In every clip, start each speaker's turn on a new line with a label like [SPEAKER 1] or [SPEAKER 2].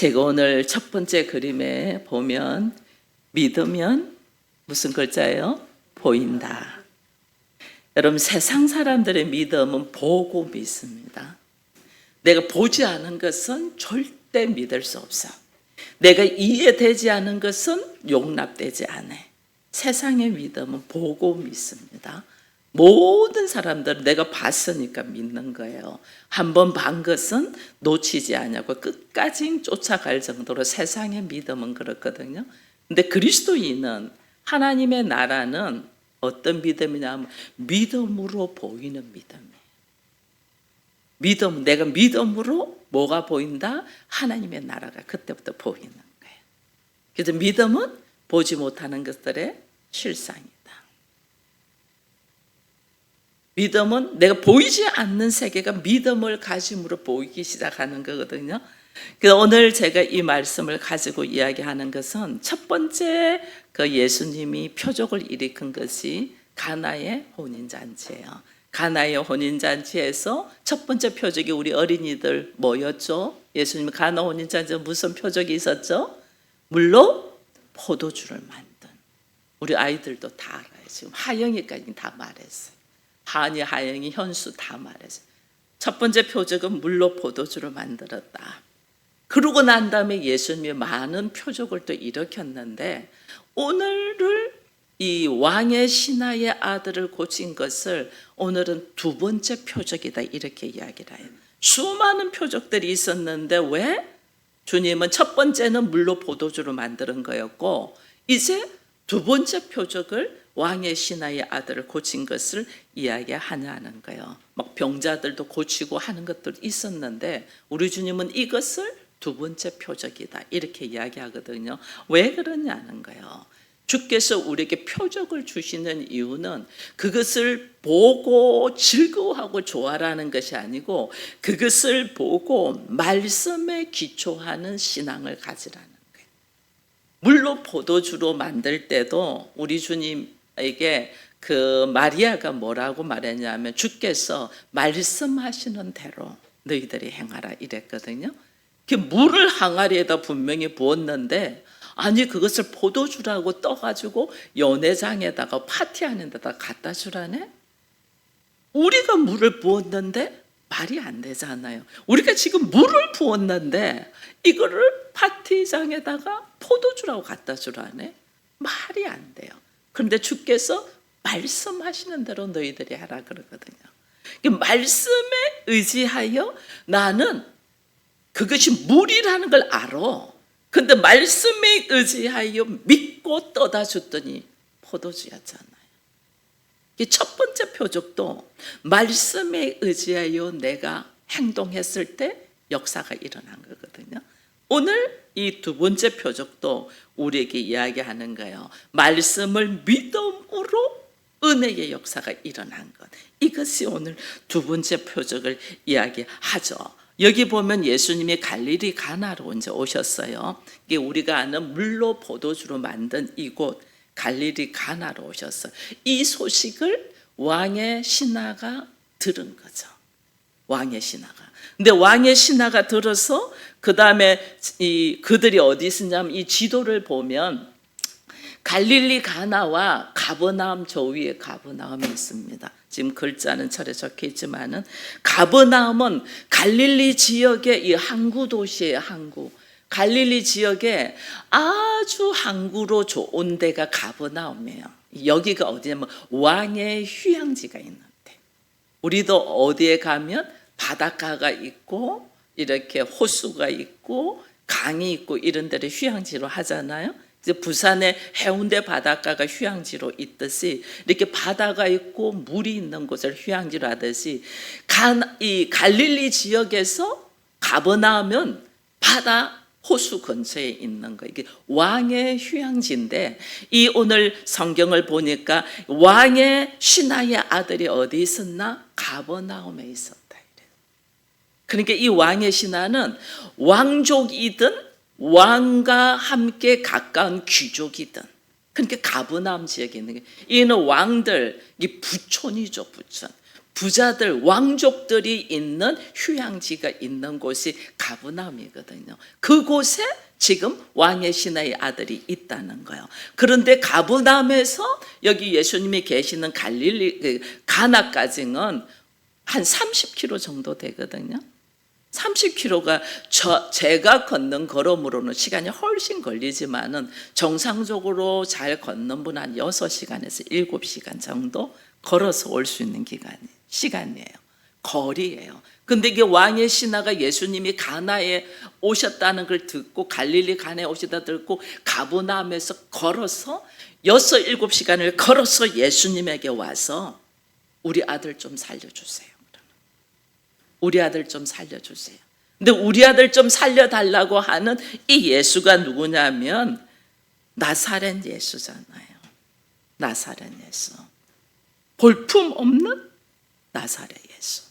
[SPEAKER 1] 제가 오늘 첫 번째 그림에 보면 믿으면 무슨 글자예요? 보인다. 여러분, 세상 사람들의 믿음은 보고 믿습니다. 내가 보지 않은 것은 절대 믿을 수 없어. 내가 이해되지 않은 것은 용납되지 않아. 세상의 믿음은 보고 믿습니다. 모든 사람들은 내가 봤으니까 믿는 거예요. 한번 본 것은 놓치지 않냐고 끝까지 쫓아갈 정도로 세상의 믿음은 그렇거든요. 근데 그리스도인은 하나님의 나라는 어떤 믿음이냐면 믿음으로 보이는 믿음이에요. 믿음, 내가 믿음으로 뭐가 보인다? 하나님의 나라가 그때부터 보이는 거예요. 그래서 믿음은 보지 못하는 것들의 실상이다. 믿음은 내가 보이지 않는 세계가 믿음을 가짐으로 보이기 시작하는 거거든요. 그래서 오늘 제가 이 말씀을 가지고 이야기하는 것은 첫 번째 그 예수님이 표적을 일으킨 것이 가나의 혼인잔치예요. 가나의 혼인잔치에서 첫 번째 표적이 우리 어린이들 뭐였죠? 예수님 가나 혼인잔치에 무슨 표적이 있었죠? 물로 포도주를 만든. 우리 아이들도 다 알아요. 지금 하영이까지 다 말했어요. 한이, 하영이, 현수 다 말했어요. 첫 번째 표적은 물로 포도주를 만들었다. 그러고 난 다음에 예수님이 많은 표적을 또 일으켰는데 오늘을 이 왕의 신하의 아들을 고친 것을 오늘은 두 번째 표적이다 이렇게 이야기를 해요. 수많은 표적들이 있었는데 왜? 주님은 첫 번째는 물로 포도주를 만드는 거였고 이제 두 번째 표적을 왕의 신하의 아들을 고친 것을 이야기하냐는 거예요. 막 병자들도 고치고 하는 것도 있었는데 우리 주님은 이것을 두 번째 표적이다 이렇게 이야기하거든요. 왜 그러냐는 거예요. 주께서 우리에게 표적을 주시는 이유는 그것을 보고 즐거워하고 좋아라는 것이 아니고 그것을 보고 말씀에 기초하는 신앙을 가지라는 거예요. 물로 포도주로 만들 때도 우리 주님에게 그 마리아가 뭐라고 말했냐면 주께서 말씀하시는 대로 너희들이 행하라 이랬거든요. 그 물을 항아리에다 분명히 부었는데 아니 그것을 포도주라고 떠가지고 연회장에다가 파티하는 데다 갖다 주라네? 우리가 물을 부었는데 말이 안 되잖아요. 우리가 지금 물을 부었는데 이거를 파티장에다가 포도주라고 갖다 주라네? 말이 안 돼요. 그런데 주께서 말씀하시는 대로 너희들이 하라 그러거든요. 말씀에 의지하여 나는 그것이 물이라는 걸 알아. 근데 말씀에 의지하여 믿고 떠다 줬더니 포도주였잖아요. 첫 번째 표적도 말씀에 의지하여 내가 행동했을 때 역사가 일어난 거거든요. 오늘 이 두 번째 표적도 우리에게 이야기하는 거예요. 말씀을 믿음으로 은혜의 역사가 일어난 것. 이것이 오늘 두 번째 표적을 이야기하죠. 여기 보면 예수님이 갈릴리 가나로 이제 오셨어요. 이게 우리가 아는 물로 포도주로 만든 이곳 갈릴리 가나로 오셨어요. 이 소식을 왕의 신하가 들은 거죠. 왕의 신하가. 근데 왕의 신하가 들어서 그 다음에 그들이 어디 있었냐면 이 지도를 보면 갈릴리 가나와 가버나움 저 위에 가버나움이 있습니다. 지금 글자는 철에 적혀 있지만은 가버나움은 갈릴리 지역의 이 항구 도시예요. 항구. 갈릴리 지역에 아주 항구로 좋은 데가 가버나움이에요. 여기가 어디냐면 왕의 휴양지가 있는 데. 우리도 어디에 가면 바닷가가 있고 이렇게 호수가 있고 강이 있고 이런 데를 휴양지로 하잖아요. 이제 부산의 해운대 바닷가가 휴양지로 있듯이 이렇게 바다가 있고 물이 있는 곳을 휴양지로 하듯이 이 갈릴리 지역에서 가버나우면 바다 호수 근처에 있는 거 이게 왕의 휴양지인데 이 오늘 성경을 보니까 왕의 신하의 아들이 어디 있었나? 가버나움에 있었다. 그러니까 이 왕의 신하는 왕족이든 왕과 함께 가까운 귀족이든 그러니까 가버나움 지역에 있는 게 이는 왕들 이 부촌이죠. 부촌. 부자들, 왕족들이 있는 휴양지가 있는 곳이 가브나움이거든요. 그곳에 지금 왕의 신하의 아들이 있다는 거예요. 그런데 가브나움에서 여기 예수님이 계시는 갈릴리 가나까지는 한 30km 정도 되거든요. 30km가 제가 걷는 걸음으로는 시간이 훨씬 걸리지만은 정상적으로 잘 걷는 분 한 6시간에서 7시간 정도 걸어서 올 수 있는 시간이에요. 거리예요. 근데 이게 왕의 신하가 예수님이 가나에 오셨다는 걸 듣고 갈릴리 가나에 오시다 듣고 가브나움에서 걸어서 6, 7시간을 걸어서 예수님에게 와서 우리 아들 좀 살려주세요. 우리 아들 좀 살려주세요. 근데 우리 아들 좀 살려달라고 하는 이 예수가 누구냐면 나사렛 예수잖아요. 나사렛 예수. 볼품 없는 나사렛 예수.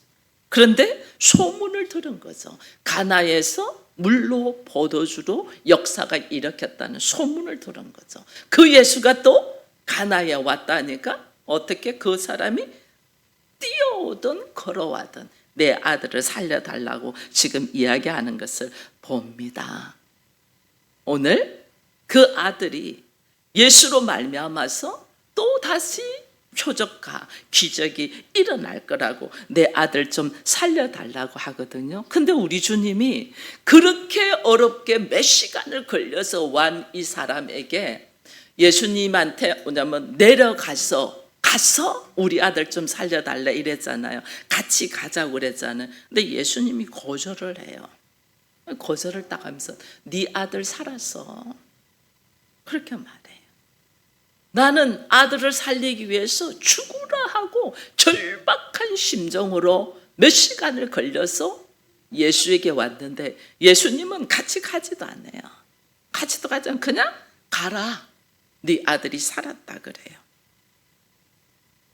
[SPEAKER 1] 그런데 소문을 들은 거죠. 가나에서 물로 포도주로 역사가 일으켰다는 소문을 들은 거죠. 그 예수가 또 가나에 왔다니까 어떻게 그 사람이 뛰어오든 걸어와든 내 아들을 살려달라고 지금 이야기하는 것을 봅니다. 오늘 그 아들이 예수로 말미암아서 또 다시 표적과 기적이 일어날 거라고 내 아들 좀 살려달라고 하거든요. 근데 우리 주님이 그렇게 어렵게 몇 시간을 걸려서 완 이 사람에게 예수님한테 뭐냐면 내려가서 우리 아들 좀 살려달래 이랬잖아요. 같이 가자고 그랬잖아요. 근데 예수님이 거절을 해요. 거절을 딱 하면서 네 아들 살았어. 그렇게 말해요. 나는 아들을 살리기 위해서 죽으라 하고 절박한 심정으로 몇 시간을 걸려서 예수에게 왔는데 예수님은 같이 가지도 않아요. 같이도 가지 않고 그냥 가라. 네 아들이 살았다 그래요.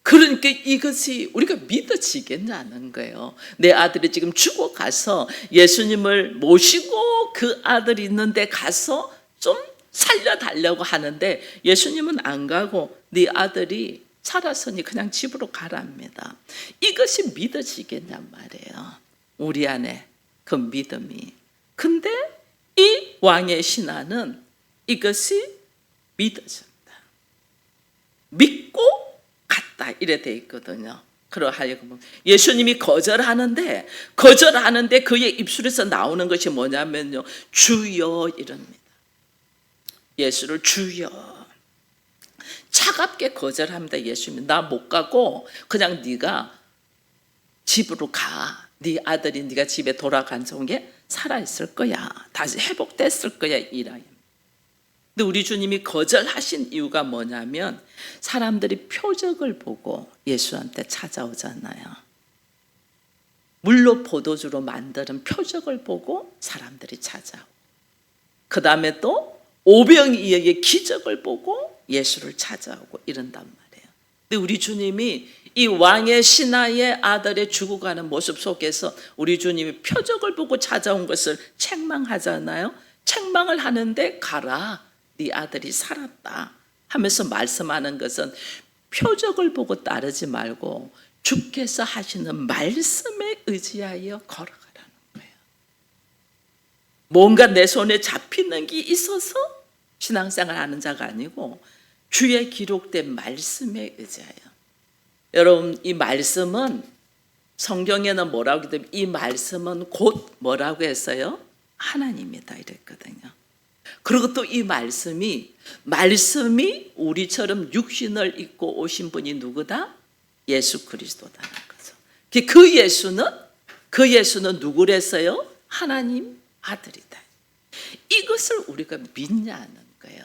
[SPEAKER 1] 그러니까 이것이 우리가 믿어지겠냐는 거예요. 내 아들이 지금 죽어가서 예수님을 모시고 그 아들이 있는데 가서 좀 살려달라고 하는데 예수님은 안 가고 네 아들이 살았으니 그냥 집으로 가랍니다. 이것이 믿어지겠냔 말이에요. 우리 안에 그 믿음이. 근데 이 왕의 신하는 이것이 믿어진다. 믿고 갔다 이래 돼 있거든요. 그러하여금 예수님이 거절하는데 그의 입술에서 나오는 것이 뭐냐면요. 주여 이럽니다. 예수를 주여. 차갑게 거절합니다. 예수님이 나 못 가고 그냥 네가 집으로 가. 네 아들이 네가 집에 돌아간 중에 살아있을 거야. 다시 회복됐을 거야. 이라임. 근데 우리 주님이 거절하신 이유가 뭐냐면 사람들이 표적을 보고 예수한테 찾아오잖아요. 물로 포도주로 만드는 표적을 보고 사람들이 찾아오고 그 다음에 또 오병이어의 기적을 보고 예수를 찾아오고 이런단 말이에요. 근데 우리 주님이 이 왕의 신하의 아들의 죽어가는 모습 속에서 우리 주님이 표적을 보고 찾아온 것을 책망하잖아요. 책망을 하는데 가라. 네 아들이 살았다 하면서 말씀하는 것은 표적을 보고 따르지 말고 주께서 하시는 말씀에 의지하여 걸어가라는 거예요. 뭔가 내 손에 잡히는 게 있어서 신앙생활 하는 자가 아니고 주의 기록된 말씀에 의지하여. 여러분 이 말씀은 성경에는 뭐라고 했냐면 이 말씀은 곧 뭐라고 했어요? 하나님이다 이랬거든요. 그리고 또 이 말씀이 우리처럼 육신을 입고 오신 분이 누구다? 예수 그리스도다는 거죠. 그 예수는 누구랬어요? 하나님 아들이다. 이것을 우리가 믿냐는 거예요.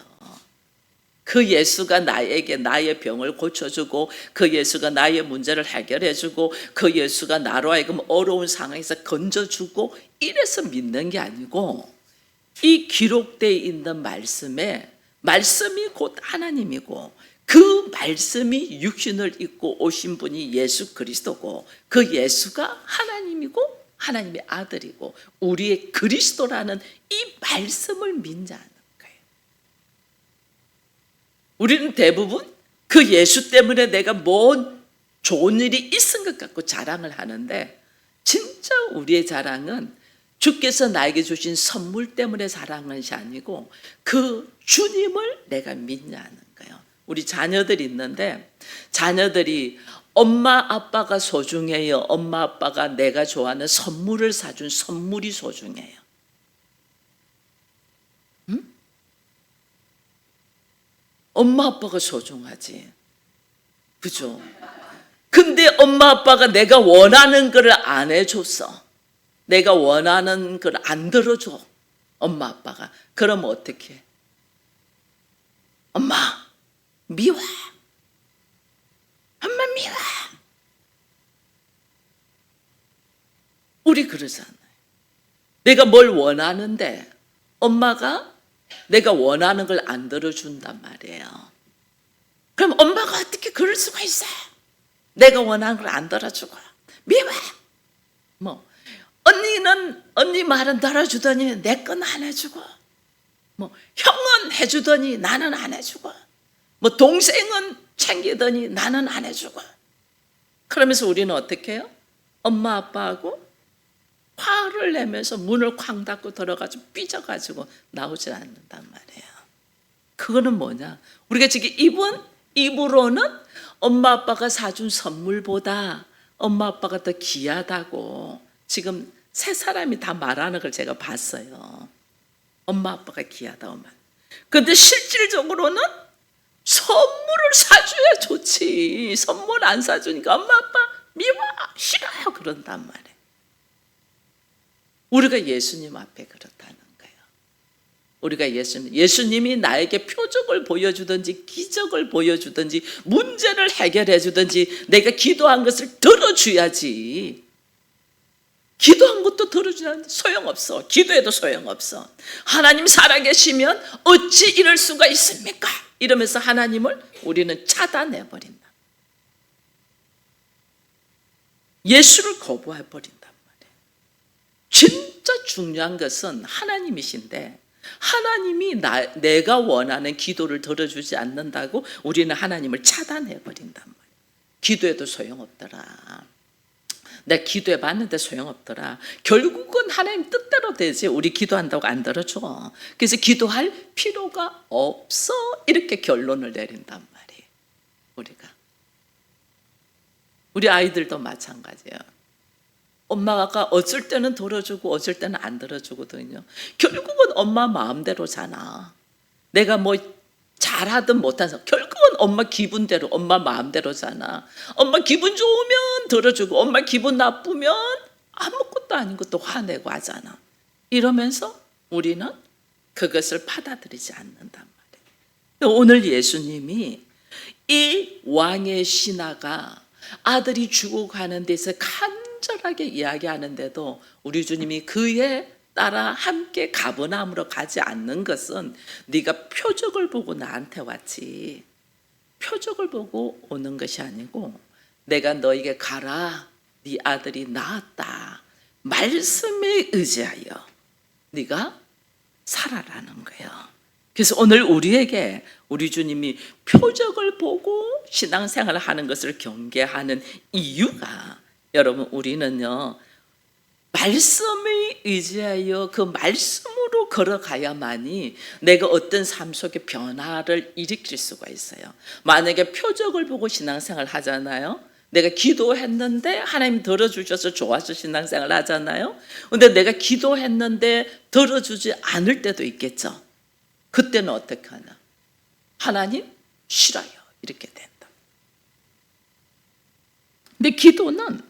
[SPEAKER 1] 그 예수가 나에게 나의 병을 고쳐주고 그 예수가 나의 문제를 해결해주고 그 예수가 나로 하여금 어려운 상황에서 건져주고 이래서 믿는 게 아니고 이 기록되어 있는 말씀이 곧 하나님이고 그 말씀이 육신을 입고 오신 분이 예수 그리스도고 그 예수가 하나님이고 하나님의 아들이고 우리의 그리스도라는 이 말씀을 믿자는 거예요. 우리는 대부분 그 예수 때문에 내가 뭔 좋은 일이 있은 것 같고 자랑을 하는데, 진짜 우리의 자랑은 주께서 나에게 주신 선물 때문에 자랑하는 것이 아니고 그 주님을 내가 믿냐는 거예요. 우리 자녀들이 있는데, 자녀들이 엄마 아빠가 소중해요. 엄마 아빠가 내가 좋아하는 선물을 사준 선물이 소중해요. 응? 엄마 아빠가 소중하지. 그죠? 근데 엄마 아빠가 내가 원하는 걸 안 해줬어. 내가 원하는 걸 안 들어줘. 엄마 아빠가. 그럼 어떻게 해? 엄마 미워. 엄마 미워. 우리 그러잖아요. 내가 뭘 원하는데 엄마가 내가 원하는 걸 안 들어준단 말이에요. 그럼 엄마가 어떻게 그럴 수가 있어? 내가 원하는 걸 안 들어주고 미워. 뭐 언니는 언니 말은 들어주더니 내 건 안 해주고, 뭐 형은 해주더니 나는 안 해주고, 뭐 동생은 챙기더니 나는 안 해주고. 그러면서 우리는 어떻게 해요? 엄마 아빠하고 화를 내면서 문을 쾅 닫고 들어가지고 삐져가지고 나오질 않는단 말이에요. 그거는 뭐냐? 우리가 지금 입으로는 엄마 아빠가 사준 선물보다 엄마 아빠가 더 귀하다고 지금 세 사람이 다 말하는 걸 제가 봤어요. 엄마 아빠가 귀하다. 엄마. 근데 실질적으로는 선물을 사줘야 좋지. 선물 안 사주니까 엄마 아빠 미워 싫어요 그런단 말이에요. 우리가 예수님 앞에 그렇다는 거예요. 우리가 예수님이 나에게 표적을 보여주든지 기적을 보여주든지 문제를 해결해 주든지 내가 기도한 것을 들어줘야지. 기도한 것도 들어주는데 소용없어. 기도해도 소용없어. 하나님 살아계시면 어찌 이럴 수가 있습니까? 이러면서 하나님을 우리는 차단해버린다. 예수를 거부해버린단 말이에요. 진짜 중요한 것은 하나님이신데 하나님이 내가 원하는 기도를 들어주지 않는다고 우리는 하나님을 차단해버린단 말이에요. 기도해도 소용없더라. 내가 기도해봤는데 소용없더라. 결국은 하나님 뜻대로 되지 우리 기도한다고 안 들어줘. 그래서 기도할 필요가 없어 이렇게 결론을 내린단 말이에요. 우리 아이들도 마찬가지예요. 엄마가 어쩔 때는 들어주고 어쩔 때는 안 들어주거든요. 결국은 엄마 마음대로잖아. 내가 뭐 잘하든 못하든 결국은 엄마 기분대로 엄마 마음대로잖아. 엄마 기분 좋으면 들어주고 엄마 기분 나쁘면 아무것도 아닌 것도 화내고 하잖아. 이러면서 우리는 그것을 받아들이지 않는단 말이에요. 오늘 예수님이 이 왕의 신하가 아들이 죽어가는 데서 간절하게 이야기하는데도 우리 주님이 그에 따라 함께 가버나움으로 가지 않는 것은 네가 표적을 보고 나한테 왔지 표적을 보고 오는 것이 아니고 내가 너에게 가라 네 아들이 나았다 말씀에 의지하여 네가 살아라는 거예요. 그래서 오늘 우리에게 우리 주님이 표적을 보고 신앙생활을 하는 것을 경계하는 이유가 여러분 우리는요 말씀에 의지하여 그 말씀으로 걸어가야만이 내가 어떤 삶 속에 변화를 일으킬 수가 있어요. 만약에 표적을 보고 신앙생활 하잖아요. 내가 기도했는데 하나님 들어주셔서 좋아서 신앙생활 하잖아요. 근데 내가 기도했는데 들어주지 않을 때도 있겠죠. 그때는 어떻게 하나? 하나님 싫어요 이렇게 된다. 근데 기도는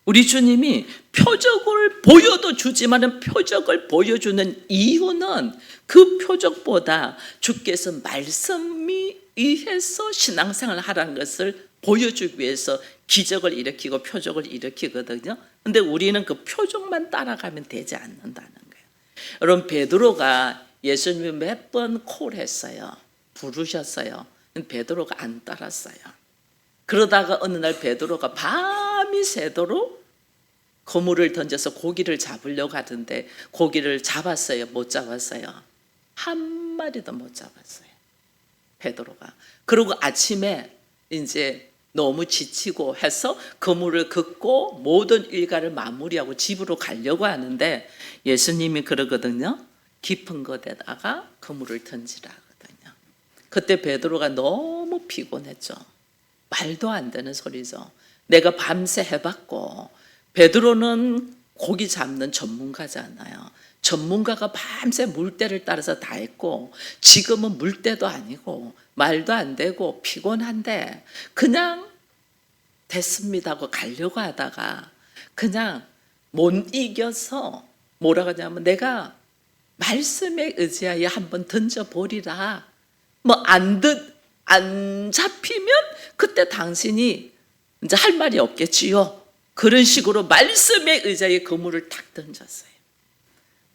[SPEAKER 1] 우리 주님이 표적을 보여도 주지만은 표적을 보여주는 이유는 그 표적보다 주께서 말씀이 의해서 신앙생활을 하라는 것을 보여주기 위해서 기적을 일으키고 표적을 일으키거든요. 근데 우리는 그 표적만 따라가면 되지 않는다는 거예요. 여러분 베드로가 예수님이 몇 번 콜했어요. 부르셨어요. 베드로가 안 따랐어요. 그러다가 어느 날 베드로가 밤이 새도록 그물을 던져서 고기를 잡으려고 하던데 고기를 잡았어요? 못 잡았어요? 한 마리도 못 잡았어요. 베드로가. 그리고 아침에 이제 너무 지치고 해서 그물을 긋고 모든 일과를 마무리하고 집으로 가려고 하는데 예수님이 그러거든요. 깊은 곳에다가 그물을 던지라 하거든요. 그때 베드로가 너무 피곤했죠. 말도 안 되는 소리죠. 내가 밤새 해봤고, 베드로는 고기 잡는 전문가잖아요. 전문가가 밤새 물때를 따라서 다 했고, 지금은 물때도 아니고 말도 안 되고 피곤한데 그냥 됐습니다 하고 가려고 하다가 그냥 못 이겨서 뭐라고 하냐면 내가 말씀에 의지하여 한번 던져보리라. 뭐 안 잡히면 그때 당신이 이제 할 말이 없겠지요. 그런 식으로 말씀에 의지하여 그물을 탁 던졌어요.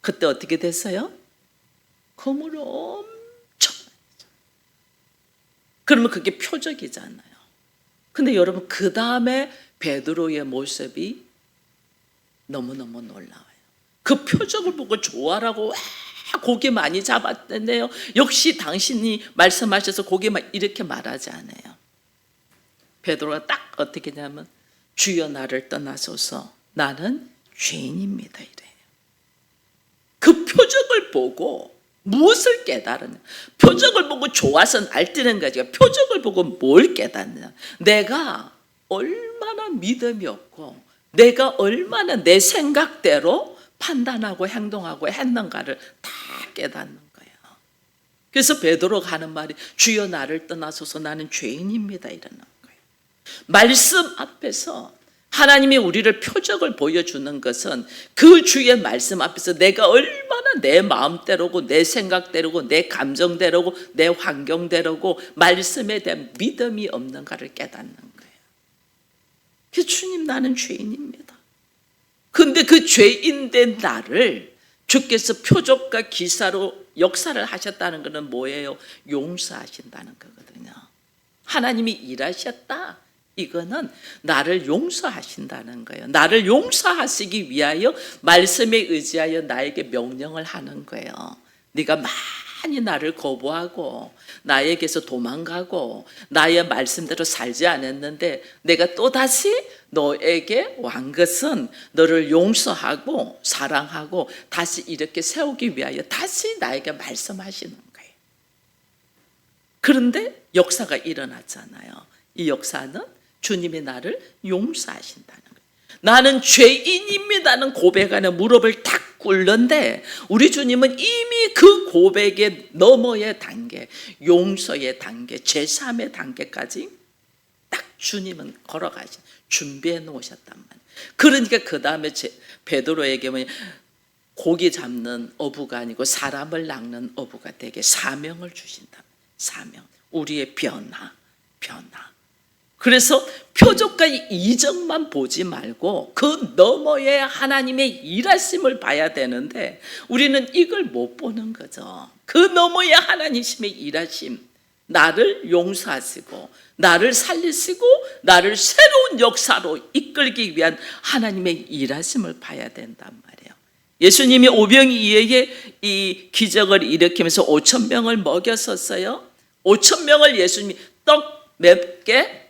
[SPEAKER 1] 그때 어떻게 됐어요? 그물을 엄청 그러면 그게 표적이잖아요. 근데 여러분 그 다음에 베드로의 모습이 너무너무 놀라워요. 그 표적을 보고 좋아라고 와 고기 많이 잡았는데요. 역시 당신이 말씀하셔서 고기만 이렇게 말하지 않아요. 베드로가 딱 어떻게 하냐면 주여 나를 떠나소서 나는 죄인입니다 이래요. 그 표적을 보고 무엇을 깨달았냐? 표적을 보고 좋아서 날뛰는 거지. 표적을 보고 뭘 깨닫냐? 내가 얼마나 믿음이 없고 내가 얼마나 내 생각대로 판단하고 행동하고 했는가를 다 깨닫는 거예요. 그래서 베드로가 하는 말이 주여 나를 떠나소서 나는 죄인입니다 이러는 거예요. 말씀 앞에서 하나님이 우리를 표적을 보여주는 것은 그 주의 말씀 앞에서 내가 얼마나 내 마음대로고 내 생각대로고 내 감정대로고 내 환경대로고 말씀에 대한 믿음이 없는가를 깨닫는 거예요. 그래서 주님 나는 죄인입니다. 근데 그 죄인된 나를 주께서 표적과 기사로 역사를 하셨다는 것은 뭐예요? 용서하신다는 거거든요. 하나님이 일하셨다. 이거는 나를 용서하신다는 거예요. 나를 용서하시기 위하여 말씀에 의지하여 나에게 명령을 하는 거예요. 네가 많이 나를 거부하고 나에게서 도망가고 나의 말씀대로 살지 않았는데 내가 또다시 너에게 왕 것은 너를 용서하고 사랑하고 다시 이렇게 세우기 위하여 다시 나에게 말씀하시는 거예요. 그런데 역사가 일어났잖아요. 이 역사는 주님이 나를 용서하신다는 거예요. 나는 죄인입니다는 고백 안에 무릎을 탁 꿇는데 우리 주님은 이미 그 고백의 너머의 단계, 용서의 단계, 제3의 단계까지 딱 주님은 걸어가신 준비해 놓으셨단 말이에요. 그러니까 그 다음에 베드로에게 고기 잡는 어부가 아니고 사람을 낚는 어부가 되게 사명을 주신다. 사명, 우리의 변화. 그래서 표적과 이적만 보지 말고 그 너머에 하나님의 일하심을 봐야 되는데 우리는 이걸 못 보는 거죠. 그 너머에 하나님의 일하심, 나를 용서하시고 나를 살리시고 나를 새로운 역사로 이끌기 위한 하나님의 일하심을 봐야 된단 말이에요. 예수님이 오병이어에게 이 기적을 일으키면서 5,000명을 먹였었어요. 5,000명을 예수님이 떡 몇 개?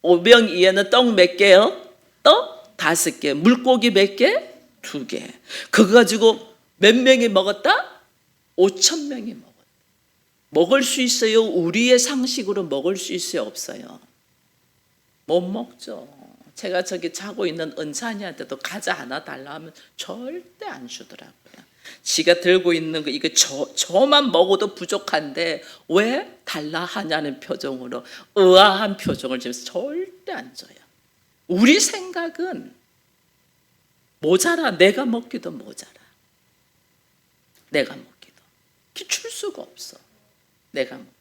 [SPEAKER 1] 오병이어는 떡 몇 개요? 떡 5개. 물고기 몇 개? 2개. 그거 가지고 몇 명이 먹었다? 5,000명이 먹었다. 먹을 수 있어요? 우리의 상식으로 먹을 수 있어요? 없어요? 못 먹죠. 제가 저기 자고 있는 은찬이한테도 과자 하나 달라 하면 절대 안 주더라고요. 지가 들고 있는 거 이거 저만 먹어도 부족한데 왜 달라 하냐는 표정으로 의아한 표정을 지면서 절대 안 줘요. 우리 생각은 모자라. 내가 먹기도 모자라. 내가 먹기도 줄 수가 없어. 내가 먹기도.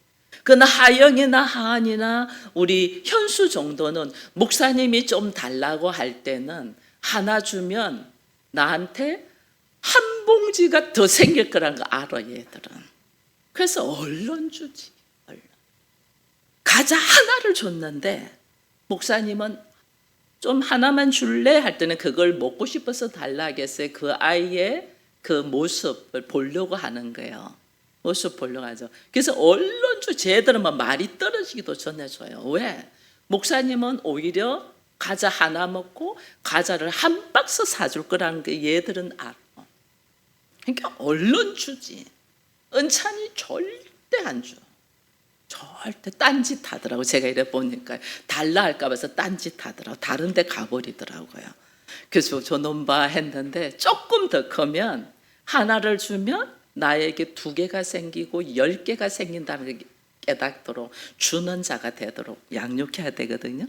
[SPEAKER 1] 그러나 하영이나 하한이나 우리 현수 정도는 목사님이 좀 달라고 할 때는 하나 주면 나한테 한 봉지가 더 생길 거라는 거 알아 얘들은. 그래서 얼른 주지. 얼른. 과자 하나를 줬는데 목사님은 좀 하나만 줄래? 할 때는 그걸 먹고 싶어서 달라 하겠어요. 그 아이의 그 모습을 보려고 하는 거예요. 모습 보려고 하죠. 그래서 얼른 줘. 쟤들은 말이 떨어지기도 전에 줘요. 왜? 목사님은 오히려 과자 하나 먹고 과자를 한 박스 사줄 거라는 게 얘들은 알아. 그러니까 얼른 주지. 은찬이 절대 안 줘. 절대 딴짓 하더라고. 제가 이래 보니까 달라 할까 봐서 딴짓 하더라고. 다른 데 가버리더라고요. 그래서 저놈 봐 했는데 조금 더 크면 하나를 주면 나에게 2개가 생기고 10개가 생긴다는 걸 깨닫도록 주는 자가 되도록 양육해야 되거든요.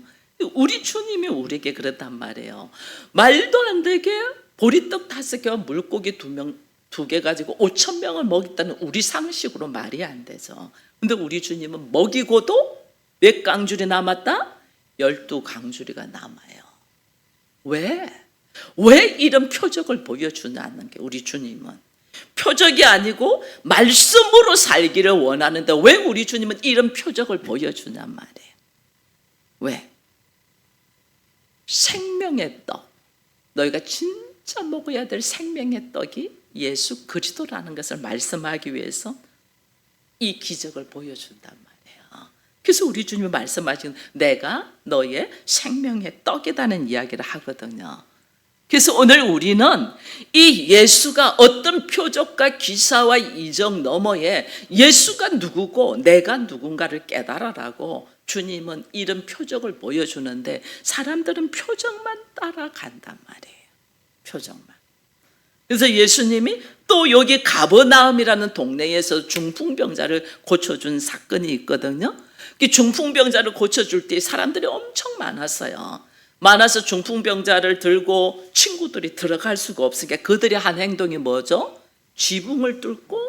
[SPEAKER 1] 우리 주님이 우리에게 그랬단 말이에요. 말도 안 되게 보리떡 5개와 물고기 2개 가지고 5,000명을 먹였다는 우리 상식으로 말이 안 되죠. 근데 우리 주님은 먹이고도 몇 강줄이 남았다? 12강줄이가 남아요. 왜? 왜 이런 표적을 보여주냐는 게 우리 주님은 표적이 아니고 말씀으로 살기를 원하는데 왜 우리 주님은 이런 표적을 보여주냔 말이에요. 왜? 생명의 떡, 너희가 진짜 먹어야 될 생명의 떡이 예수 그리스도라는 것을 말씀하기 위해서 이 기적을 보여준단 말이에요. 그래서 우리 주님이 말씀하시는 내가 너의 생명의 떡이라는 이야기를 하거든요. 그래서 오늘 우리는 이 예수가 어떤 표적과 기사와 이적 너머에 예수가 누구고 내가 누군가를 깨달아라고 주님은 이런 표적을 보여주는데 사람들은 표적만 따라간단 말이에요. 표적만. 그래서 예수님이 또 여기 가버나움이라는 동네에서 중풍병자를 고쳐준 사건이 있거든요. 그 중풍병자를 고쳐줄 때 사람들이 엄청 많았어요. 많아서 중풍병자를 들고 친구들이 들어갈 수가 없으니까 그들이 한 행동이 뭐죠? 지붕을 뚫고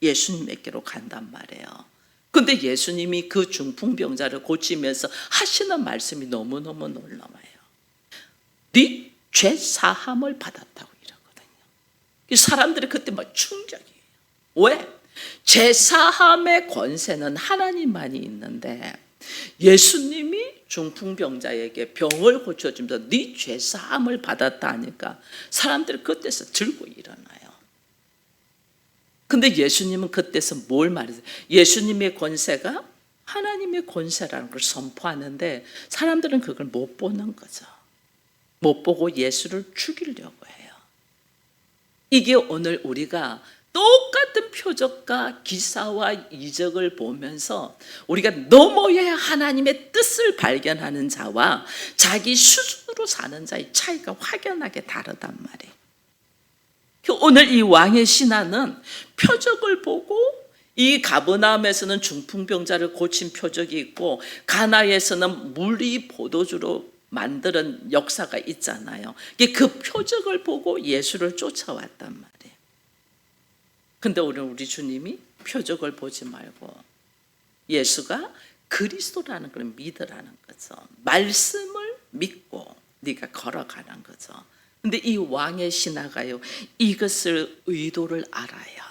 [SPEAKER 1] 예수님에게로 간단 말이에요. 근데 예수님이 그 중풍병자를 고치면서 하시는 말씀이 너무너무 놀라워요. 네 죄 사함을 받았다고 이러거든요. 사람들이 그때 막 충격이에요. 왜? 죄 사함의 권세는 하나님만이 있는데 예수님이 중풍병자에게 병을 고쳐주면서 네 죄 사함을 받았다 하니까 사람들이 그때서 들고 일어나요. 근데 예수님은 그때서 뭘 말했어요? 예수님의 권세가 하나님의 권세라는 걸 선포하는데 사람들은 그걸 못 보는 거죠. 못 보고 예수를 죽이려고 해요. 이게 오늘 우리가 똑같은 표적과 기사와 이적을 보면서 우리가 너머의 하나님의 뜻을 발견하는 자와 자기 수준으로 사는 자의 차이가 확연하게 다르단 말이에요. 오늘 이 왕의 신하는 표적을 보고 이 가버나움에서는 중풍병자를 고친 표적이 있고 가나에서는 물이 포도주로 만드는 역사가 있잖아요. 그 표적을 보고 예수를 쫓아왔단 말이에요. 근데 오늘 우리 주님이 표적을 보지 말고 예수가 그리스도라는 걸 믿으라는 거죠. 말씀을 믿고 네가 걸어가는 거죠. 근데 이 왕의 신하가요, 이것을 의도를 알아요.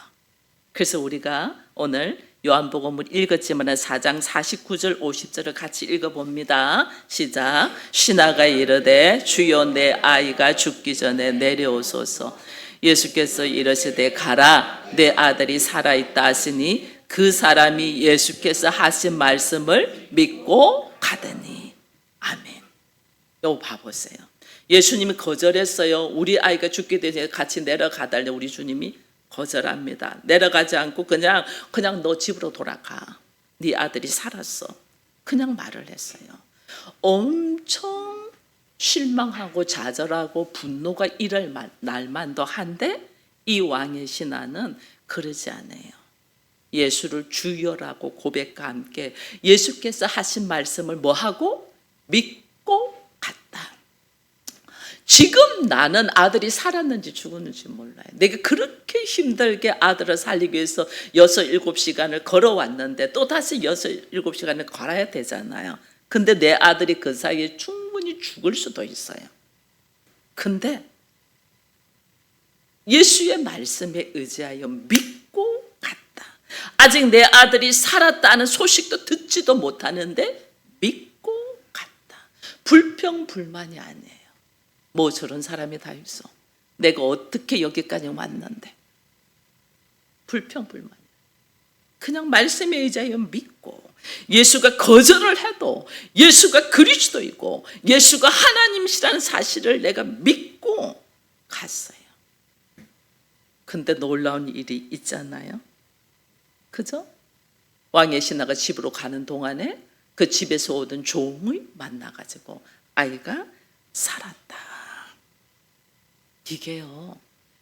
[SPEAKER 1] 그래서 우리가 오늘 요한복음을 읽었지만 4장 49절 50절을 같이 읽어봅니다. 시작. 신하가 이르되 주여 내 아이가 죽기 전에 내려오소서. 예수께서 이르시되 가라 내 아들이 살아있다 하시니 그 사람이 예수께서 하신 말씀을 믿고 가더니. 아멘. 요 봐보세요. 예수님이 거절했어요. 우리 아이가 죽게 되니 같이 내려가달래. 우리 주님이 거절합니다. 내려가지 않고 그냥 너 집으로 돌아가. 네 아들이 살았어. 그냥 말을 했어요. 엄청 실망하고 좌절하고 분노가 일할 날만도 한데 이 왕의 신하는 그러지 않아요. 예수를 주여라고 고백과 함께 예수께서 하신 말씀을 뭐하고? 믿고 갔다. 지금 나는 아들이 살았는지 죽었는지 몰라요. 내가 그렇게 힘들게 아들을 살리기 위해서 6, 7시간을 걸어왔는데 또 다시 6, 7시간을 걸어야 되잖아요. 근데 내 아들이 그 사이에 충분히 죽을 수도 있어요. 근데 예수의 말씀에 의지하여 믿고 갔다. 아직 내 아들이 살았다는 소식도 듣지도 못하는데 믿고 갔다. 불평불만이 아니에요. 뭐 저런 사람이 다 있어. 내가 어떻게 여기까지 왔는데. 불평불만. 그냥 말씀에 의지하여 믿고 예수가 거절을 해도 예수가 그리스도이고 예수가 하나님이시라는 사실을 내가 믿고 갔어요. 근데 놀라운 일이 있잖아요. 그죠? 왕의 신하가 집으로 가는 동안에 그 집에서 오던 종을 만나가지고 아이가 살았다. 이게요,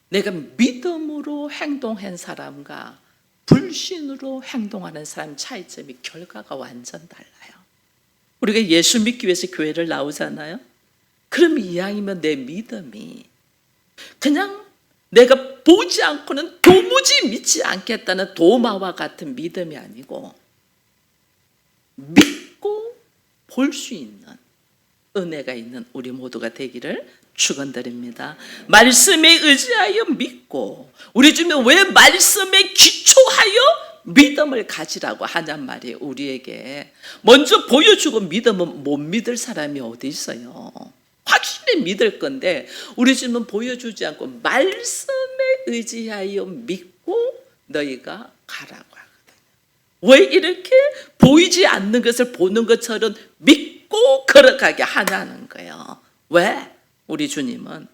[SPEAKER 1] 내가 믿음으로 행동한 사람과 불신으로 행동하는 사람 차이점이 결과가 완전 달라요. 우리가 예수 믿기 위해서 교회를 나오잖아요. 그럼 이왕이면 내 믿음이 그냥 내가 보지 않고는 도무지 믿지 않겠다는 도마와 같은 믿음이 아니고 믿고 볼 수 있는 은혜가 있는 우리 모두가 되기를 축원드립니다. 말씀에 의지하여 믿고, 우리 주님은 왜 말씀에 기초하여 믿음을 가지라고 하냔 말이에요. 우리에게 먼저 보여주고 믿으면 못 믿을 사람이 어디 있어요. 확실히 믿을 건데 우리 주님은 보여주지 않고 말씀에 의지하여 믿고 너희가 가라고 하거든요. 왜 이렇게 보이지 않는 것을 보는 것처럼 믿고 걸어가게 하냐는 거예요. 왜? 우리 주님은,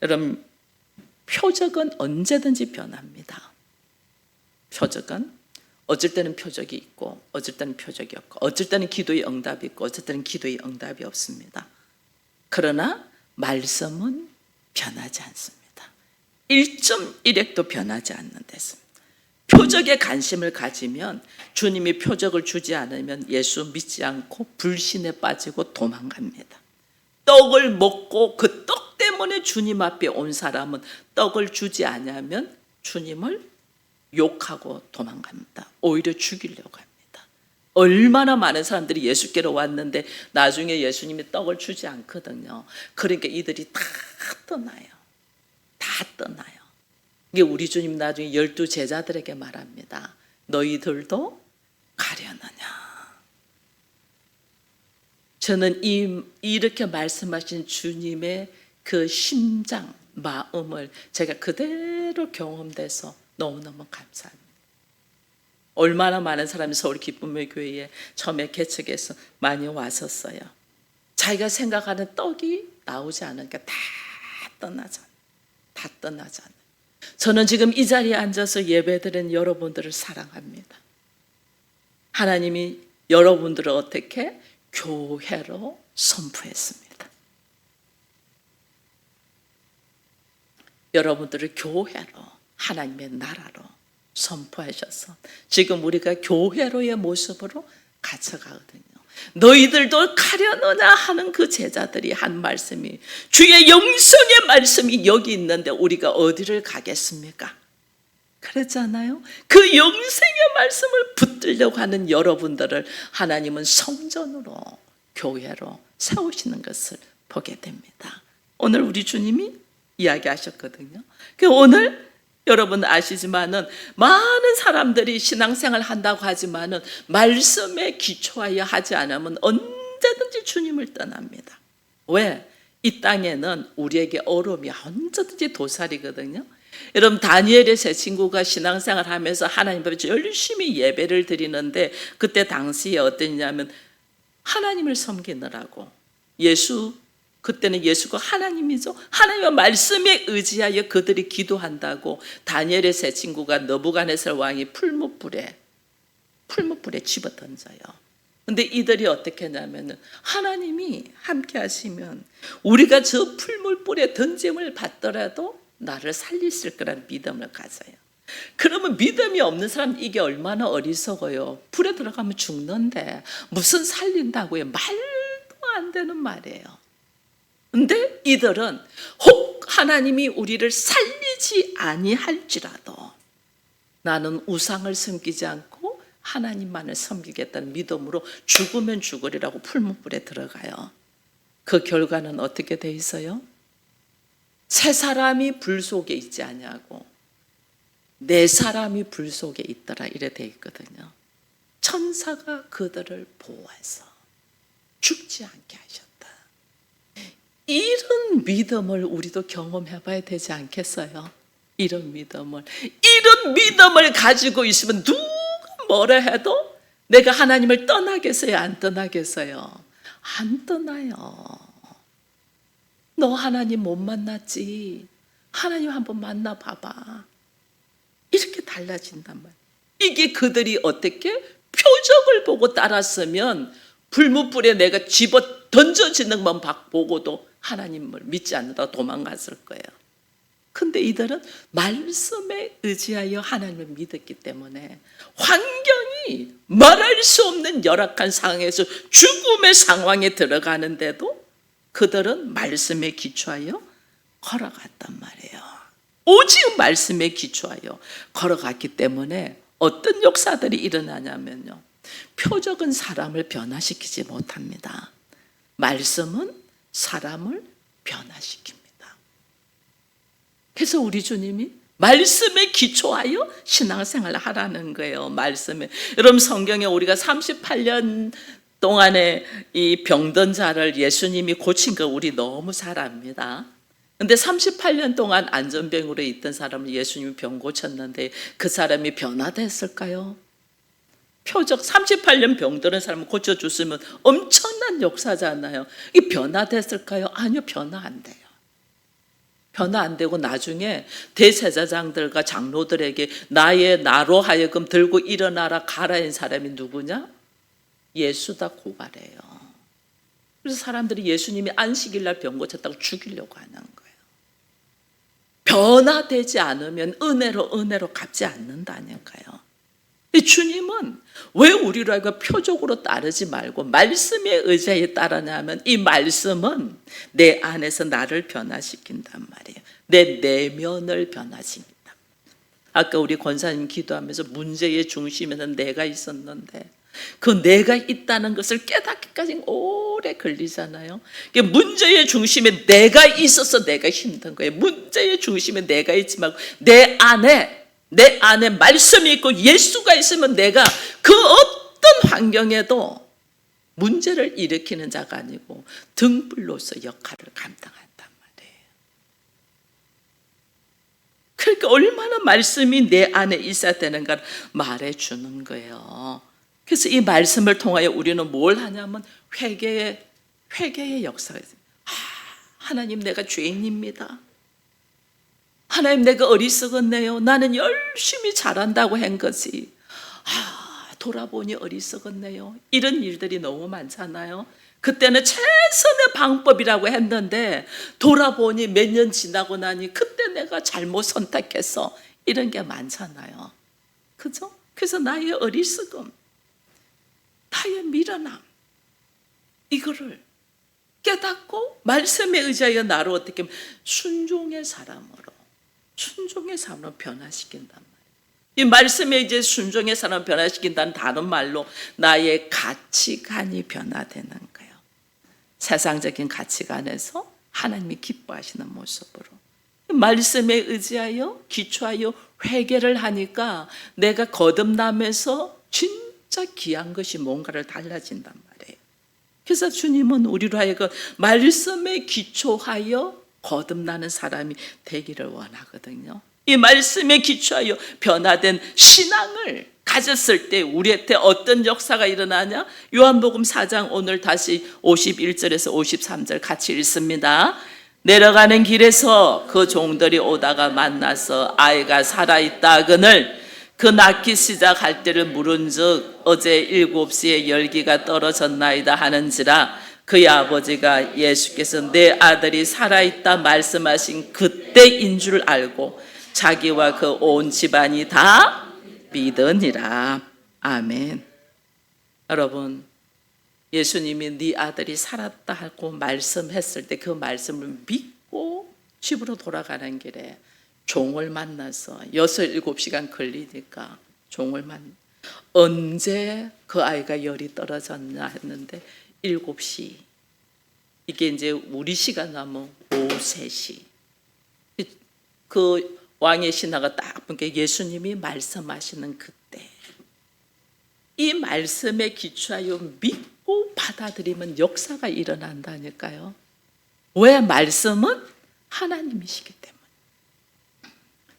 [SPEAKER 1] 여러분, 표적은 언제든지 변합니다. 표적은 어쩔 때는 표적이 있고 어쩔 때는 표적이 없고 어쩔 때는 기도의 응답이 있고 어쩔 때는 기도의 응답이 없습니다. 그러나 말씀은 변하지 않습니다. 1.1핵도 변하지 않는 데서 표적에 관심을 가지면, 주님이 표적을 주지 않으면 예수 믿지 않고 불신에 빠지고 도망갑니다. 떡을 먹고 그 떡 때문에 주님 앞에 온 사람은 떡을 주지 않으면 주님을 욕하고 도망갑니다. 오히려 죽이려고 합니다. 얼마나 많은 사람들이 예수께로 왔는데 나중에 예수님이 떡을 주지 않거든요. 그러니까 이들이 다 떠나요. 다 떠나요. 이게 우리 주님 나중에 12 제자들에게 말합니다. 너희들도 가려느냐. 저는 이렇게 말씀하신 주님의 그 심장, 마음을 제가 그대로 경험돼서 너무너무 감사합니다. 얼마나 많은 사람이 서울 기쁨의 교회에 처음에 개척해서 많이 왔었어요. 자기가 생각하는 떡이 나오지 않으니까 다 떠나잖아요. 다 떠나잖아요. 저는 지금 이 자리에 앉아서 예배드린 여러분들을 사랑합니다. 하나님이 여러분들을 어떻게? 교회로 선포했습니다. 여러분들을 교회로, 하나님의 나라로 선포하셔서 지금 우리가 교회로의 모습으로 갇혀가거든요. 너희들도 가려느냐 하는 그 제자들이 한 말씀이, 주의 영성의 말씀이 여기 있는데 우리가 어디를 가겠습니까? 그랬잖아요. 그 영생의 말씀을 붙들려고 하는 여러분들을 하나님은 성전으로, 교회로 세우시는 것을 보게 됩니다. 오늘 우리 주님이 이야기하셨거든요. 오늘 여러분 아시지만은 많은 사람들이 신앙생활 한다고 하지만은 말씀에 기초하여 하지 않으면 언제든지 주님을 떠납니다. 왜? 이 땅에는 우리에게 어려움이 언제든지 도살이거든요. 여러분, 다니엘의 세 친구가 신앙생활 하면서 하나님 앞에 열심히 예배를 드리는데 그때 당시에 어땠냐면 하나님을 섬기느라고, 그때는 예수가 하나님이죠. 하나님의 말씀에 의지하여 그들이 기도한다고 다니엘의 세 친구가 느부갓네살 왕이 풀무불에 집어 던져요. 근데 이들이 어떻게 하냐면 하나님이 함께 하시면 우리가 저 풀무불에 던짐을 받더라도 나를 살리실 거라는 믿음을 가져요. 그러면 믿음이 없는 사람, 이게 얼마나 어리석어요. 불에 들어가면 죽는데 무슨 살린다고요? 말도 안 되는 말이에요. 근데 이들은 혹 하나님이 우리를 살리지 아니할지라도 나는 우상을 섬기지 않고 하나님만을 섬기겠다는 믿음으로 죽으면 죽으리라고 풀무불에 들어가요. 그 결과는 어떻게 돼 있어요? 세 사람이 불 속에 있지 아니하고 네 사람이 불 속에 있더라, 이래 돼 있거든요. 천사가 그들을 보호해서 죽지 않게 하셨다. 이런 믿음을 우리도 경험해 봐야 되지 않겠어요? 이런 믿음을 가지고 있으면 누가 뭐라 해도 내가 하나님을 떠나겠어요? 안 떠나겠어요? 안 떠나요. 너 하나님 못 만났지? 하나님 한번 만나봐봐. 이렇게 달라진단 말이에요. 이게 그들이 어떻게 표적을 보고 따랐으면 불무불에 내가 집어 던져지는 것만 보고도 하나님을 믿지 않는다고 도망갔을 거예요. 근데 이들은 말씀에 의지하여 하나님을 믿었기 때문에 환경이 말할 수 없는 열악한 상황에서 죽음의 상황에 들어가는데도 그들은 말씀에 기초하여 걸어갔단 말이에요. 오직 말씀에 기초하여 걸어갔기 때문에 어떤 역사들이 일어나냐면요, 표적은 사람을 변화시키지 못합니다. 말씀은 사람을 변화시킵니다. 그래서 우리 주님이 말씀에 기초하여 신앙생활을 하라는 거예요. 말씀에. 여러분, 성경에 우리가 38년 동안에 이 병든 자를 예수님이 고친 거 우리 너무 잘 압니다. 근데 38년 동안 안전병으로 있던 사람을 예수님이 병 고쳤는데 그 사람이 변화됐을까요? 표적 38년 병드는 사람을 고쳐줬으면 엄청난 역사잖아요. 이 변화됐을까요? 아니요, 변화 안 돼요. 변화 안 되고 나중에 대제사장들과 장로들에게 나로 하여금 들고 일어나라 가라인 사람이 누구냐? 예수다 고발해요. 그래서 사람들이 예수님이 안식일 날 병 고쳤다고 죽이려고 하는 거예요. 변화되지 않으면 은혜로 갚지 않는다니까요. 주님은 왜 우리로 하여금 표적으로 따르지 말고 말씀에 의지하여 따르냐면 이 말씀은 내 안에서 나를 변화시킨단 말이에요. 내 내면을 변화시킨다. 아까 우리 권사님 기도하면서 문제의 중심에는 내가 있었는데 그 내가 있다는 것을 깨닫기까지 오래 걸리잖아요. 문제의 중심에 내가 있어서 내가 힘든 거예요. 문제의 중심에 내가 있지 말고 내 안에 말씀이 있고 예수가 있으면 내가 그 어떤 환경에도 문제를 일으키는 자가 아니고 등불로서 역할을 감당한단 말이에요. 그러니까 얼마나 말씀이 내 안에 있어야 되는가를 말해주는 거예요. 그래서 이 말씀을 통하여 우리는 뭘 하냐면 회개의 역사가 있어요. 하나님, 내가 죄인입니다. 하나님, 내가 어리석었네요. 나는 열심히 잘한다고 한 것이 돌아보니 어리석었네요. 이런 일들이 너무 많잖아요. 그때는 최선의 방법이라고 했는데 돌아보니 몇 년 지나고 나니 그때 내가 잘못 선택했어. 이런 게 많잖아요. 그죠? 그래서 나의 어리석음, 나의 미련함, 이거를 깨닫고 말씀에 의지하여 나를 어떻게 순종의 사람으로 변화시킨단 말이에요. 이 말씀에 이제 순종의 사람을 변화시킨다는 다른 말로 나의 가치관이 변화되는 거예요. 세상적인 가치관에서 하나님이 기뻐하시는 모습으로 말씀에 의지하여 기초하여 회개를 하니까 내가 거듭나면서 진짜 귀한 것이 뭔가를 달라진단 말이에요. 그래서 주님은 우리로 하여금 말씀에 기초하여 거듭나는 사람이 되기를 원하거든요. 이 말씀에 기초하여 변화된 신앙을 가졌을 때 우리한테 어떤 역사가 일어나냐? 요한복음 4장 오늘 다시 51절에서 53절 같이 읽습니다. 내려가는 길에서 그 종들이 오다가 만나서 아이가 살아있다 그늘 그 낳기 시작할 때를 물은즉 어제 7시에 열기가 떨어졌나이다 하는지라 그의 아버지가 예수께서 내 아들이 살아있다 말씀하신 그때인 줄 알고 자기와 그 온 집안이 다 믿으니라. 아멘. 여러분, 예수님이 네 아들이 살았다 하고 말씀했을 때 그 말씀을 믿고 집으로 돌아가는 길에 종을 만나서 6, 7시간 걸리니까 종을 언제 그 아이가 열이 떨어졌냐 했는데 7시. 이게 이제 우리 시간 하면 오후 3시. 그 왕의 신하가 딱 보니까 예수님이 말씀하시는 그때 이 말씀에 기초하여 믿고 받아들이면 역사가 일어난다니까요. 왜? 말씀은 하나님이시기 때문에.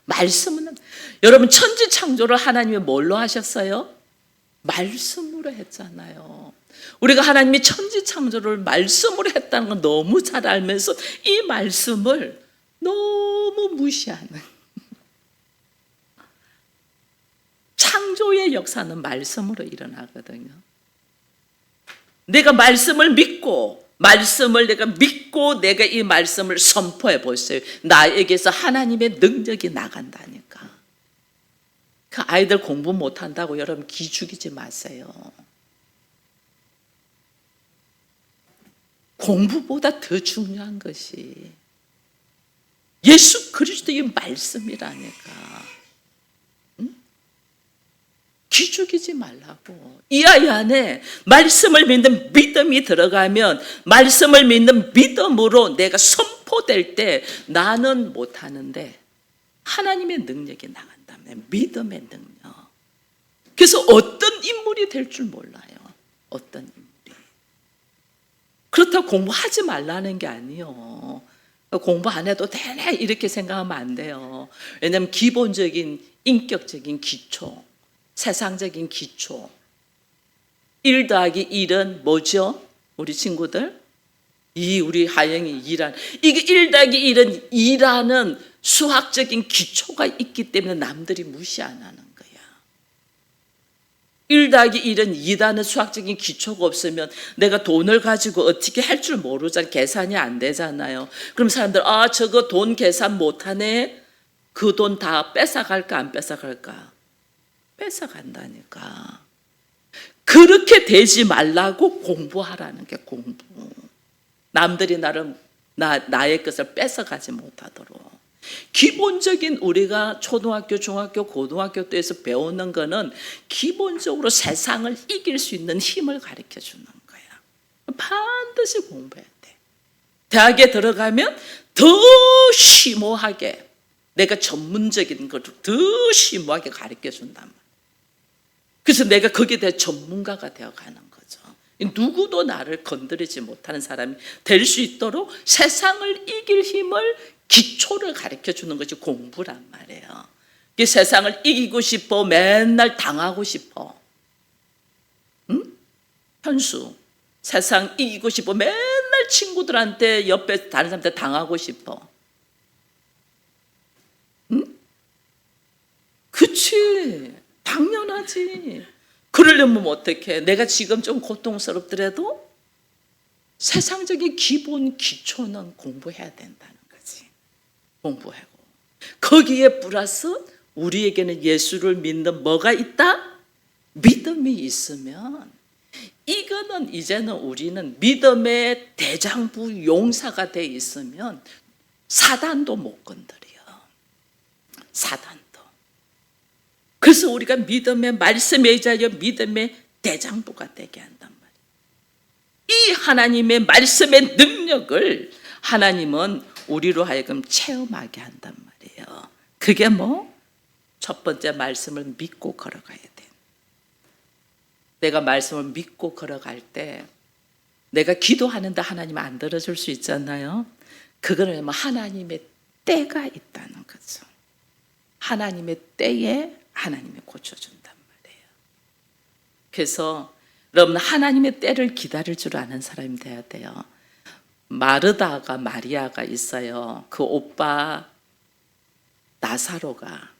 [SPEAKER 1] 말씀은 여러분 천지 창조를 하나님이 뭘로 하셨어요? 말씀으로 했잖아요. 우리가 하나님이 천지창조를 말씀으로 했다는 건 너무 잘 알면서 이 말씀을 너무 무시하는, 창조의 역사는 말씀으로 일어나거든요. 내가 말씀을 믿고, 내가 이 말씀을 선포해 보세요. 나에게서 하나님의 능력이 나간다니까. 그 아이들 공부 못한다고 여러분 기죽이지 마세요. 공부보다 더 중요한 것이 예수 그리스도의 말씀이라니까. 기죽이지 말라고. 이 아이 안에 말씀을 믿는 믿음이 들어가면, 말씀을 믿는 믿음으로 내가 선포될 때 나는 못하는데 하나님의 능력이 나간다면, 믿음의 능력. 그래서 어떤 인물이 될 줄 몰라요. 어떤 인물이. 그렇다고 공부하지 말라는 게 아니에요. 공부 안 해도 되네 이렇게 생각하면 안 돼요. 왜냐하면 기본적인 인격적인 기초, 세상적인 기초, 1 더하기 1은 뭐죠? 우리 친구들? 우리 하영이 2란, 이게 1 더하기 1은 2라는 수학적인 기초가 있기 때문에 남들이 무시 안 하는 거야. 1 더하기 1은 2라는 수학적인 기초가 없으면 내가 돈을 가지고 어떻게 할 줄 모르잖아. 계산이 안 되잖아요. 그럼 사람들, 저거 돈 계산 못하네. 그 돈 다 뺏어갈까 안 뺏어갈까? 뺏어간다니까. 그렇게 되지 말라고 공부하라는 게 공부. 남들이 나의 것을 뺏어가지 못하도록. 기본적인 우리가 초등학교, 중학교, 고등학교 때에서 배우는 거는 기본적으로 세상을 이길 수 있는 힘을 가르쳐 주는 거야. 반드시 공부해야 돼. 대학에 들어가면 더 심오하게, 내가 전문적인 것을 더 심오하게 가르쳐 준단 말이야. 그래서 내가 거기에 대해 전문가가 되어가는 거죠. 누구도 나를 건드리지 못하는 사람이 될 수 있도록 세상을 이길 힘을, 기초를 가르쳐 주는 것이 공부란 말이에요. 세상을 이기고 싶어, 맨날 당하고 싶어. 응? 현수, 세상 이기고 싶어, 맨날 친구들한테, 옆에 다른 사람한테 당하고 싶어. 응? 그치, 당연하지. 그러려면 어떻게? 내가 지금 좀 고통스럽더라도 세상적인 기본 기초는 공부해야 된다는 거지. 공부하고 거기에 플러스 우리에게는 예수를 믿는 뭐가 있다? 믿음이 있으면, 이거는 이제는 우리는 믿음의 대장부 용사가 돼 있으면 사단도 못 건드려. 사단도. 그래서 우리가 믿음의 말씀에 의하여 믿음의 대장부가 되게 한단 말이에요. 이 하나님의 말씀의 능력을 하나님은 우리로 하여금 체험하게 한단 말이에요. 그게 뭐? 첫 번째, 말씀을 믿고 걸어가야 돼. 내가 말씀을 믿고 걸어갈 때 내가 기도하는데 하나님 안 들어줄 수 있잖아요. 그거는 뭐 하나님의 때가 있다는 거죠. 하나님의 때에 하나님이 고쳐준단 말이에요. 그래서 여러분, 하나님의 때를 기다릴 줄 아는 사람이 돼야 돼요. 마르다가 마리아가 있어요. 그 오빠 나사로가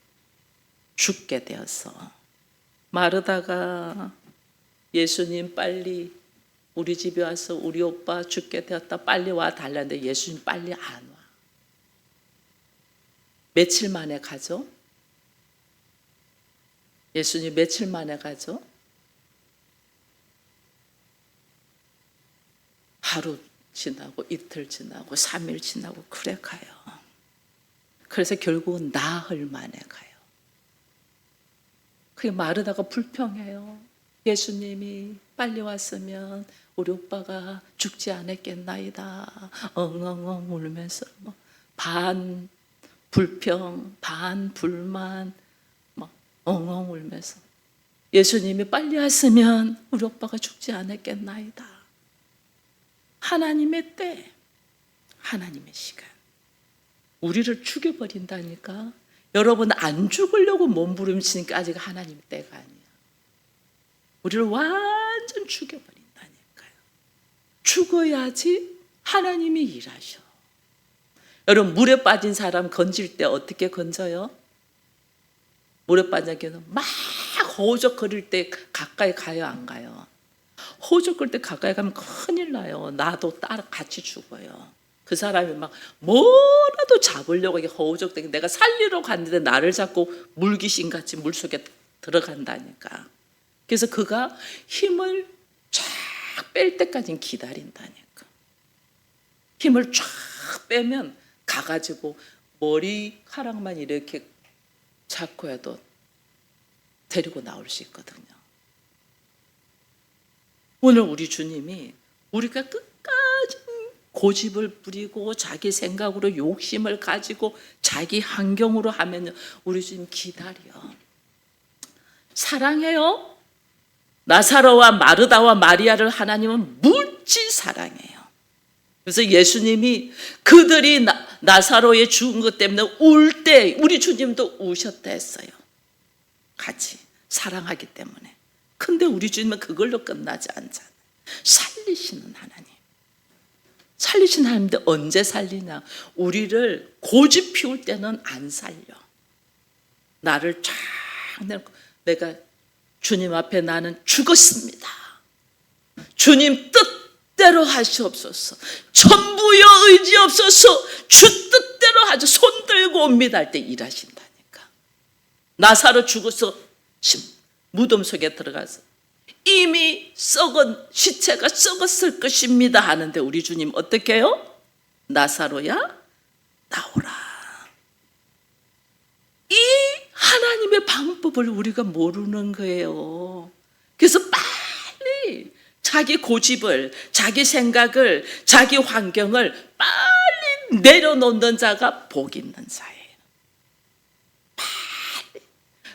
[SPEAKER 1] 죽게 되었어. 마르다가 예수님 빨리 우리 집에 와서 우리 오빠 죽게 되었다, 빨리 와 달라는데 예수님 빨리 안 와. 며칠 만에 가죠? 예수님 며칠 만에 가죠? 하루 지나고 이틀 지나고 3일 지나고 그래 가요. 그래서 결국은 나흘 만에 가요. 그게 마르다가 불평해요. 예수님이 빨리 왔으면 우리 오빠가 죽지 않았겠나이다. 엉엉엉 울면서 반 불평, 반 불만, 엉엉 울면서 예수님이 빨리 왔으면 우리 오빠가 죽지 않았겠나이다. 하나님의 때, 하나님의 시간. 우리를 죽여버린다니까. 여러분, 안 죽으려고 몸부림치니까 아직 하나님의 때가 아니야. 우리를 완전 죽여버린다니까요. 죽어야지 하나님이 일하셔. 여러분, 물에 빠진 사람 건질 때 어떻게 건져요? 물에 빠진 경우는 막 허우적거릴 때 가까이 가요, 안 가요? 허우적거릴 때 가까이 가면 큰일 나요. 나도 따라 같이 죽어요. 그 사람이 막 뭐라도 잡으려고 허우적대고 내가 살리러 갔는데 나를 잡고 물귀신같이 물속에 들어간다니까. 그래서 그가 힘을 쫙 뺄 때까지는 기다린다니까. 힘을 쫙 빼면 가가지고 머리카락만 이렇게 잡고 해도 데리고 나올 수 있거든요. 오늘 우리 주님이 우리가 끝까지 고집을 부리고 자기 생각으로 욕심을 가지고 자기 환경으로 하면 우리 주님 기다려. 사랑해요. 나사로와 마르다와 마리아를 하나님은 무지 사랑해요. 그래서 예수님이 그들이 나사로의 죽은 것 때문에 울 때 우리 주님도 우셨다 했어요. 같이 사랑하기 때문에. 근데 우리 주님은 그걸로 끝나지 않잖아요. 살리시는 하나님. 살리신 하나님인데 언제 살리냐? 우리를 고집 피울 때는 안 살려. 나를 쫙 내놓고 내가 주님 앞에 나는 죽었습니다. 주님 뜻대로 하시옵소서. 전부여 의지 없어서 주 뜻대로 하죠. 손 들고 옵니다 할 때 일하신다니까. 나사로 죽어서 무덤 속에 들어가서 이미 썩은 시체가 썩었을 것입니다 하는데 우리 주님 어떻게 해요? 나사로야 나오라. 이 하나님의 방법을 우리가 모르는 거예요. 그래서 빨리 자기 고집을, 자기 생각을, 자기 환경을 빨리 내려놓는 자가 복 있는 자예요. 빨리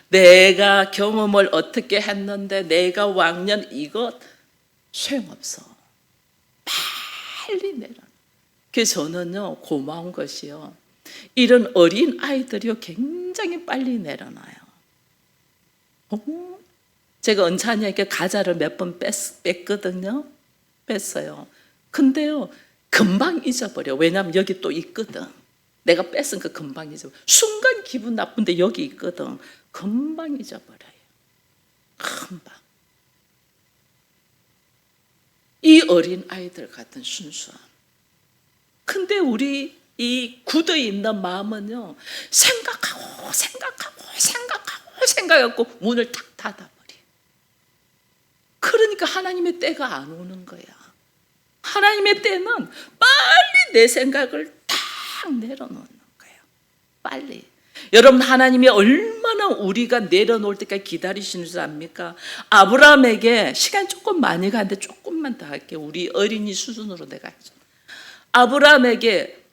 [SPEAKER 1] 내가 경험을 어떻게 했는데 내가 왕년 이것 소용없어. 빨리 내려놔. 그래서 저는요 고마운 것이요. 이런 어린 아이들이요 굉장히 빨리 내려놔요. 제가 은찬이에게 과자를 몇 번 뺐거든요. 뺐어요. 근데요 금방 잊어버려. 왜냐하면 여기 또 있거든. 내가 뺐은 거 금방 잊어버려. 순간 기분 나쁜데 여기 있거든. 금방 잊어버려요. 금방. 이 어린 아이들 같은 순수함. 근데 우리 이 굳어 있는 마음은요 생각하고 문을 탁 닫아버려. 그러니까 하나님의 때가 안 오는 거야. 하나님의 때는 빨리 내 생각을 탁 내려놓는 거예요. 빨리. 여러분 하나님이 얼마나 우리가 내려놓을 때까지 기다리시는 줄 압니까? 아브라함에게 시간 조금 많이 가는데 조금만 더 할게요. 우리 어린이 수준으로 내가 해줘. 아브라함에게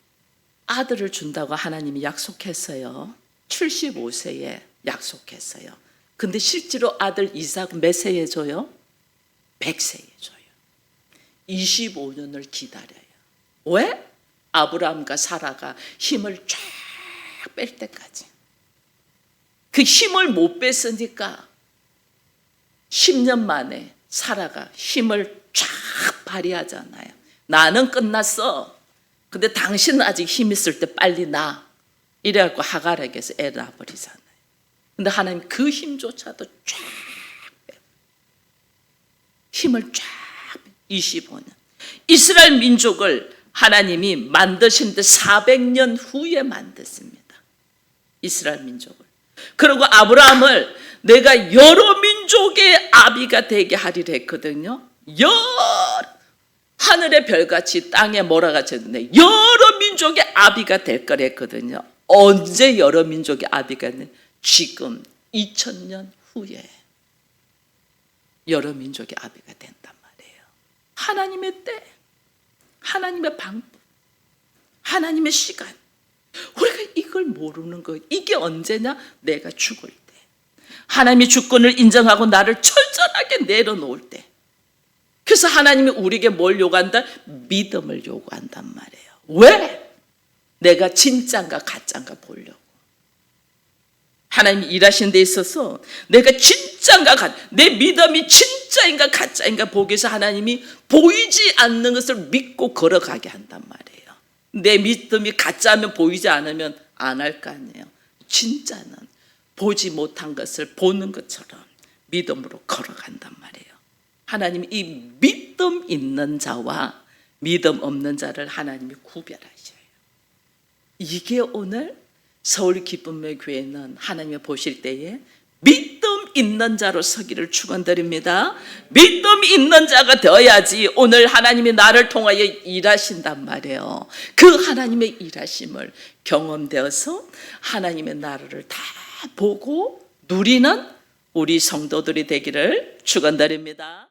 [SPEAKER 1] 아들을 준다고 하나님이 약속했어요. 75세에 약속했어요. 근데 실제로 아들 이삭 몇 세에 줘요? 100세에 줘요. 25년을 기다려요. 왜? 아브라함과 사라가 힘을 쫙 뺄 때까지. 그 힘을 못 뺐으니까 10년 만에 사라가 힘을 쫙 발휘하잖아요. 나는 끝났어. 근데 당신은 아직 힘 있을 때 빨리 나. 이래갖고 하갈에게서 애 낳아버리잖아요. 근데 하나님 그 힘조차도 쫙 빼요. 힘을 쫙 25년. 이스라엘 민족을 하나님이 만드시는데 400년 후에 만드십니다. 이스라엘 민족을. 그리고 아브라함을 내가 여러 민족의 아비가 되게 하리라 했거든요. 하늘의 별같이 땅에 몰아같이 했는데 여러 민족의 아비가 될 거라 했거든요. 언제 여러 민족의 아비가 됐냐? 지금 2000년 후에 여러 민족의 아비가 된단 말이에요. 하나님의 때, 하나님의 방법, 하나님의 시간. 우리가 이걸 모르는 거예요. 이게 언제냐? 내가 죽을 때. 하나님의 주권을 인정하고 나를 철저하게 내려놓을 때. 그래서 하나님이 우리에게 뭘 요구한다? 믿음을 요구한단 말이에요. 왜? 내가 진짜인가 가짜인가 보려고. 하나님이 일하시는 데 있어서 내가 진짜인가 내 믿음이 진짜인가 가짜인가 보기 위해서 하나님이 보이지 않는 것을 믿고 걸어가게 한단 말이에요. 내 믿음이 가짜면 보이지 않으면 안 할 거 아니에요. 진짜는 보지 못한 것을 보는 것처럼 믿음으로 걸어간단 말이에요. 하나님이 이 믿음 있는 자와 믿음 없는 자를 하나님이 구별하셔요. 이게 오늘 서울 기쁨의 교회는 하나님이 보실 때에 믿음 있는 자로 서기를 축원드립니다. 믿음 있는 자가 되어야지 오늘 하나님이 나를 통하여 일하신단 말이에요. 그 하나님의 일하심을 경험되어서 하나님의 나라를 다 보고 누리는 우리 성도들이 되기를 축원드립니다.